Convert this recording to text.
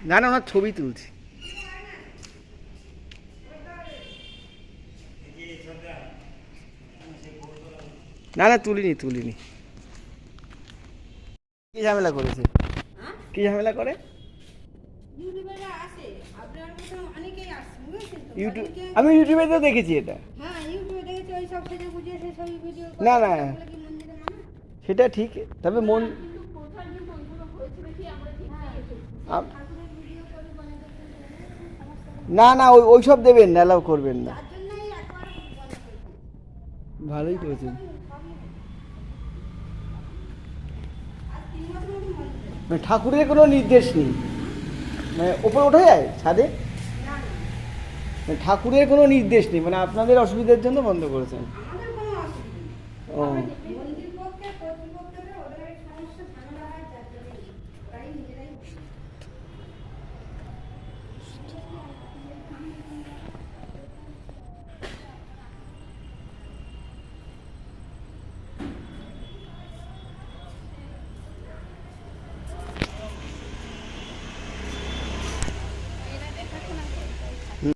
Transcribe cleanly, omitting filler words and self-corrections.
না না, ওনার ছবি তুলছি। না না, তুলিনি তুলিনি। কি ঝামেলা করেছে? কি ঝামেলা করে? ইউটিউব, আমি ইউটিউবে তো দেখেছি এটা। না না, সেটা ঠিক, তবে মন না না, ওইসব দেবেন না, অ্যালাউ করবেন না। ভালোই করেছেন। মানে ঠাকুরের কোনো নির্দেশ নেই, মানে ওপরে ওঠা যায় ছাদে? মানে ঠাকুরের কোনো নির্দেশ নেই, মানে আপনাদের অসুবিধার জন্য বন্ধ করেছেন? ও